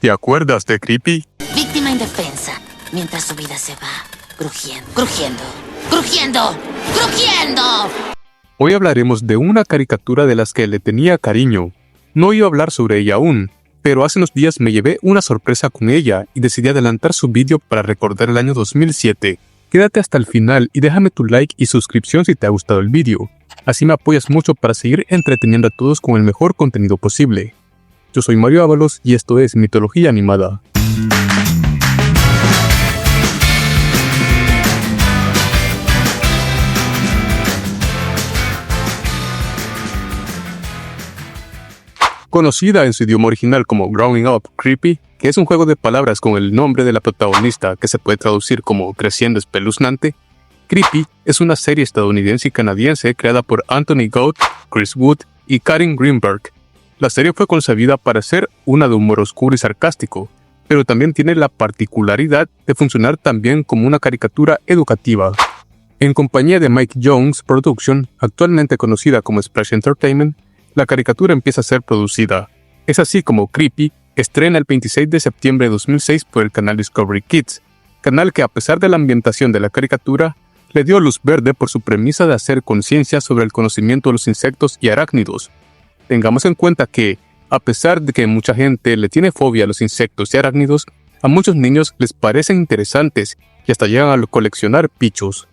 ¿Te acuerdas de Creepy? Víctima indefensa, mientras su vida se va crujiendo, crujiendo, crujiendo, crujiendo. Hoy hablaremos de una caricatura de las que le tenía cariño. No iba a hablar sobre ella aún, pero hace unos días me llevé una sorpresa con ella y decidí adelantar su vídeo para recordar el año 2007. Quédate hasta el final y déjame tu like y suscripción si te ha gustado el vídeo. Así me apoyas mucho para seguir entreteniendo a todos con el mejor contenido posible. Yo soy Mario Ábalos y esto es Mitología Animada. Conocida en su idioma original como Growing Up Creepy, que es un juego de palabras con el nombre de la protagonista que se puede traducir como Creciendo Espeluznante, Creepy es una serie estadounidense y canadiense creada por Anthony Gould, Chris Wood y Karen Greenberg. La serie fue concebida para ser una de humor oscuro y sarcástico, pero también tiene la particularidad de funcionar también como una caricatura educativa. En compañía de Mike Jones Production, actualmente conocida como Splash Entertainment, la caricatura empieza a ser producida. Es así como Creepy estrena el 26 de septiembre de 2006 por el canal Discovery Kids, canal que a pesar de la ambientación de la caricatura, le dio luz verde por su premisa de hacer conciencia sobre el conocimiento de los insectos y arácnidos. Tengamos en cuenta que, a pesar de que mucha gente le tiene fobia a los insectos y arácnidos, a muchos niños les parecen interesantes y hasta llegan a coleccionar bichos.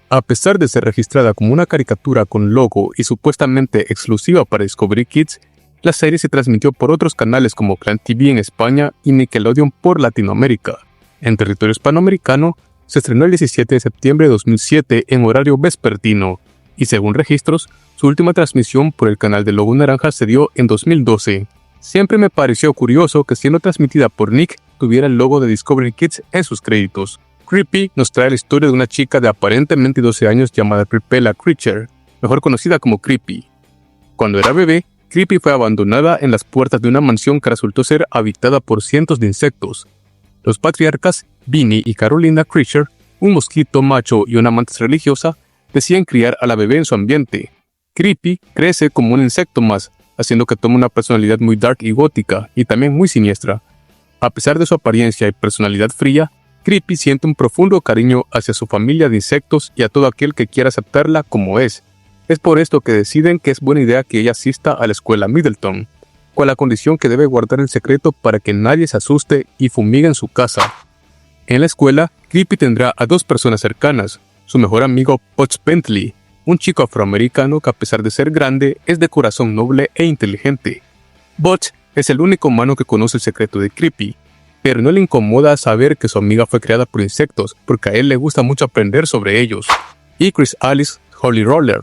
A pesar de ser registrada como una caricatura con logo y supuestamente exclusiva para Discovery Kids, la serie se transmitió por otros canales como Clan TV en España y Nickelodeon por Latinoamérica. En territorio hispanoamericano, se estrenó el 17 de septiembre de 2007 en horario vespertino, y según registros, su última transmisión por el canal de Logo Naranja se dio en 2012. Siempre me pareció curioso que siendo transmitida por Nick, tuviera el logo de Discovery Kids en sus créditos. Creepy nos trae la historia de una chica de aparentemente 12 años llamada Creepella Creature, mejor conocida como Creepy. Cuando era bebé, Creepy fue abandonada en las puertas de una mansión que resultó ser habitada por cientos de insectos. Los patriarcas, Vinny y Carolina Creature, un mosquito macho y una mantis religiosa, deciden criar a la bebé en su ambiente. Creepy crece como un insecto más, haciendo que tome una personalidad muy dark y gótica, y también muy siniestra. A pesar de su apariencia y personalidad fría, Creepy siente un profundo cariño hacia su familia de insectos y a todo aquel que quiera aceptarla como es. Es por esto que deciden que es buena idea que ella asista a la escuela Middleton, con la condición que debe guardar el secreto para que nadie se asuste y fumigue en su casa. En la escuela, Creepy tendrá a dos personas cercanas, su mejor amigo Butch Bentley, un chico afroamericano que a pesar de ser grande, es de corazón noble e inteligente. Butch es el único humano que conoce el secreto de Creepy, pero no le incomoda saber que su amiga fue creada por insectos, porque a él le gusta mucho aprender sobre ellos. Y Chris Alice Holy Roller.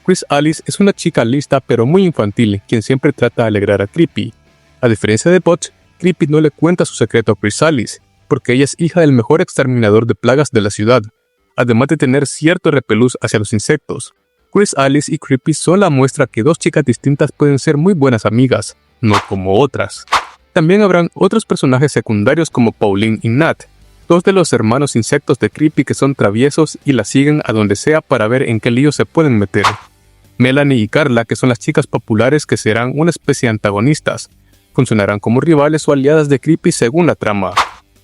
Chris Alice es una chica lista pero muy infantil, quien siempre trata de alegrar a Creepy. A diferencia de Butch, Creepy no le cuenta su secreto a Chris Alice, porque ella es hija del mejor exterminador de plagas de la ciudad, además de tener cierto repelús hacia los insectos. Chris Alice y Creepy son la muestra que dos chicas distintas pueden ser muy buenas amigas, no como otras. También habrán otros personajes secundarios como Pauline y Nat, dos de los hermanos insectos de Creepy que son traviesos y la siguen a donde sea para ver en qué lío se pueden meter. Melanie y Carla, que son las chicas populares que serán una especie de antagonistas, funcionarán como rivales o aliadas de Creepy según la trama.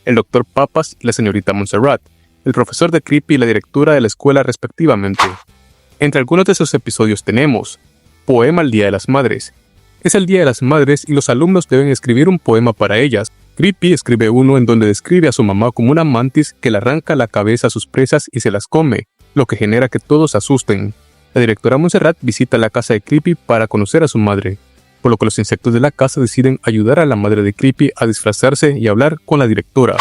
El Dr. Papas y la señorita Montserrat, el profesor de Creepy y la directora de la escuela respectivamente. Entre algunos de esos episodios tenemos Poema al Día de las Madres. Es el Día de las Madres y los alumnos deben escribir un poema para ellas. Creepy escribe uno en donde describe a su mamá como una mantis que le arranca la cabeza a sus presas y se las come, lo que genera que todos se asusten. La directora Montserrat visita la casa de Creepy para conocer a su madre, por lo que los insectos de la casa deciden ayudar a la madre de Creepy a disfrazarse y hablar con la directora.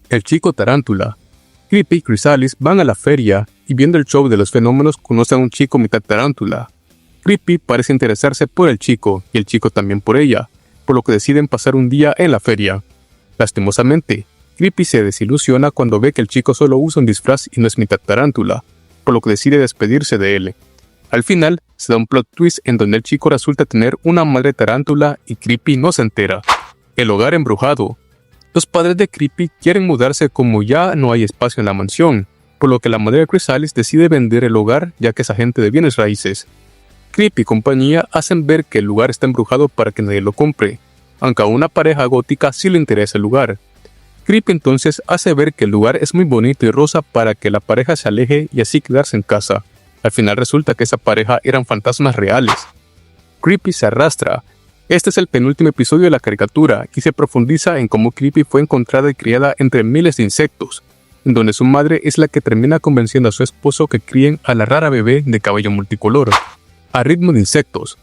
El chico tarántula. Creepy y Chris Alice van a la feria y viendo el show de los fenómenos conocen a un chico mitad tarántula. Creepy parece interesarse por el chico y el chico también por ella, por lo que deciden pasar un día en la feria. Lastimosamente, Creepy se desilusiona cuando ve que el chico solo usa un disfraz y no es mitad tarántula, por lo que decide despedirse de él. Al final, se da un plot twist en donde el chico resulta tener una madre tarántula y Creepy no se entera. El hogar embrujado. Los padres de Creepy quieren mudarse como ya no hay espacio en la mansión, por lo que la madre de Chris Alice decide vender el hogar ya que es agente de bienes raíces. Creepy y compañía hacen ver que el lugar está embrujado para que nadie lo compre, aunque a una pareja gótica sí le interesa el lugar. Creepy entonces hace ver que el lugar es muy bonito y rosa para que la pareja se aleje y así quedarse en casa. Al final resulta que esa pareja eran fantasmas reales. Creepy se arrastra. Este es el penúltimo episodio de la caricatura y se profundiza en cómo Creepy fue encontrada y criada entre miles de insectos, en donde su madre es la que termina convenciendo a su esposo que críen a la rara bebé de cabello multicolor, a ritmo de insectos.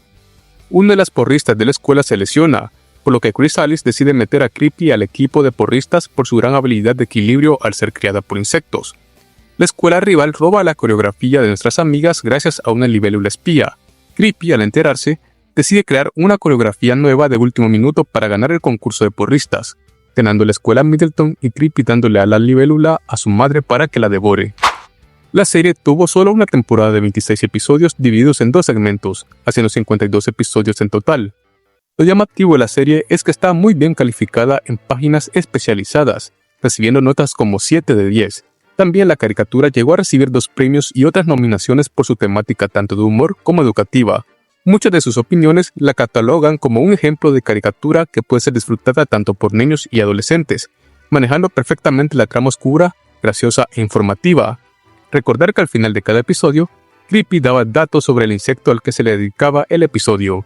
Una de las porristas de la escuela se lesiona, por lo que Chrysalis decide meter a Creepy al equipo de porristas por su gran habilidad de equilibrio al ser criada por insectos. La escuela rival roba la coreografía de nuestras amigas gracias a una libélula espía. Creepy, al enterarse, decide crear una coreografía nueva de último minuto para ganar el concurso de porristas, ganando la escuela Middleton y Creepy dándole a la libélula a su madre para que la devore. La serie tuvo solo una temporada de 26 episodios divididos en 2 segmentos, haciendo 52 episodios en total. Lo llamativo de la serie es que está muy bien calificada en páginas especializadas, recibiendo notas como 7 de 10. También la caricatura llegó a recibir 2 premios y otras nominaciones por su temática tanto de humor como educativa. Muchas de sus opiniones la catalogan como un ejemplo de caricatura que puede ser disfrutada tanto por niños y adolescentes, manejando perfectamente la trama oscura, graciosa e informativa. Recordar que al final de cada episodio, Creepy daba datos sobre el insecto al que se le dedicaba el episodio.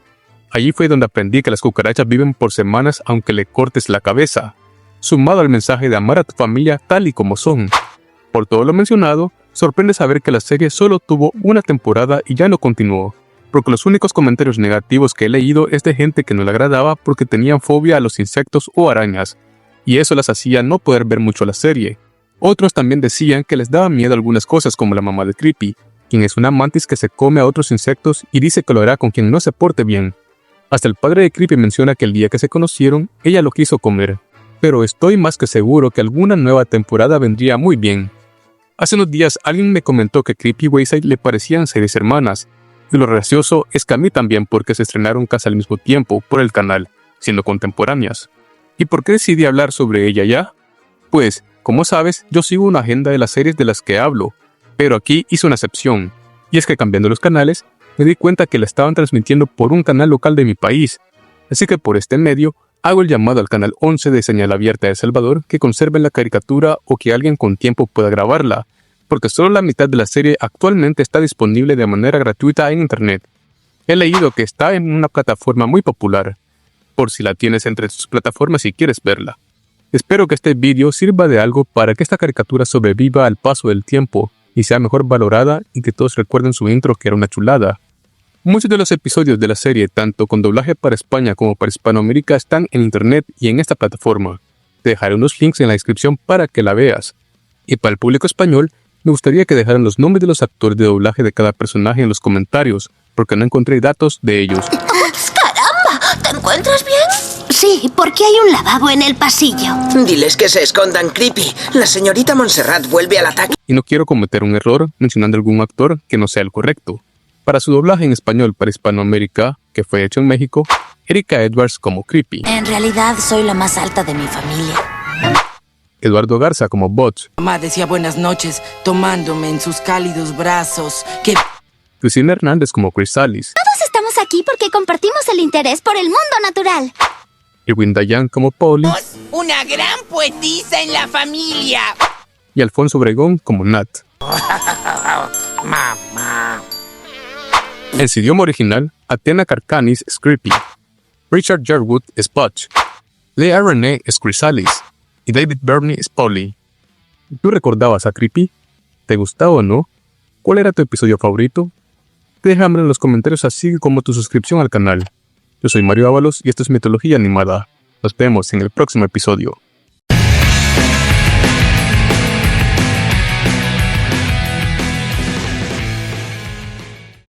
Allí fue donde aprendí que las cucarachas viven por semanas aunque le cortes la cabeza, sumado al mensaje de amar a tu familia tal y como son. Por todo lo mencionado, sorprende saber que la serie solo tuvo una temporada y ya no continuó, porque los únicos comentarios negativos que he leído es de gente que no le agradaba porque tenían fobia a los insectos o arañas, y eso las hacía no poder ver mucho la serie. Otros también decían que les daba miedo algunas cosas como la mamá de Creepy, quien es una mantis que se come a otros insectos y dice que lo hará con quien no se porte bien. Hasta el padre de Creepy menciona que el día que se conocieron, ella lo quiso comer, pero estoy más que seguro que alguna nueva temporada vendría muy bien. Hace unos días alguien me comentó que Creepy y Wayside le parecían series hermanas, y lo gracioso es que a mí también porque se estrenaron casi al mismo tiempo por el canal, siendo contemporáneas. ¿Y por qué decidí hablar sobre ella ya? Pues, como sabes, yo sigo una agenda de las series de las que hablo, pero aquí hice una excepción, y es que cambiando los canales, me di cuenta que la estaban transmitiendo por un canal local de mi país, así que por este medio hago el llamado al canal 11 de Señal Abierta de El Salvador que conserven la caricatura o que alguien con tiempo pueda grabarla, porque solo la mitad de la serie actualmente está disponible de manera gratuita en internet. He leído que está en una plataforma muy popular, por si la tienes entre tus plataformas y quieres verla. Espero que este vídeo sirva de algo para que esta caricatura sobreviva al paso del tiempo y sea mejor valorada y que todos recuerden su intro que era una chulada. Muchos de los episodios de la serie, tanto con doblaje para España como para Hispanoamérica, están en internet y en esta plataforma. Te dejaré unos links en la descripción para que la veas. Y para el público español, me gustaría que dejaran los nombres de los actores de doblaje de cada personaje en los comentarios, porque no encontré datos de ellos. ¡Caramba! ¿Te encuentras bien? Sí, porque hay un lavabo en el pasillo. Diles que se escondan, Creepy. La señorita Montserrat vuelve al ataque. Y no quiero cometer un error mencionando algún actor que no sea el correcto. Para su doblaje en español para Hispanoamérica, que fue hecho en México, Erika Edwards como Creepy, En realidad soy la más alta de mi familia. Eduardo Garza como Butch, Mamá decía buenas noches, tomándome en sus cálidos brazos. ¡Qué Cristina Hernández como Chrysalis, Todos estamos aquí porque compartimos el interés por el mundo natural. Irwin Dayan como Polly una gran poetisa en la familia! y Alfonso Obregón como Nat. Mamá. En su idioma original, Athena Karkanis es Creepy, Richard Jerwood es Butch, Lea Renee es Chrysalis y David Burney es Polly. ¿Tú recordabas a Creepy? ¿Te gustaba o no? ¿Cuál era tu episodio favorito? Déjamelo en los comentarios así como tu suscripción al canal. Yo soy Mario Ábalos y esto es Mitología Animada. Nos vemos en el próximo episodio.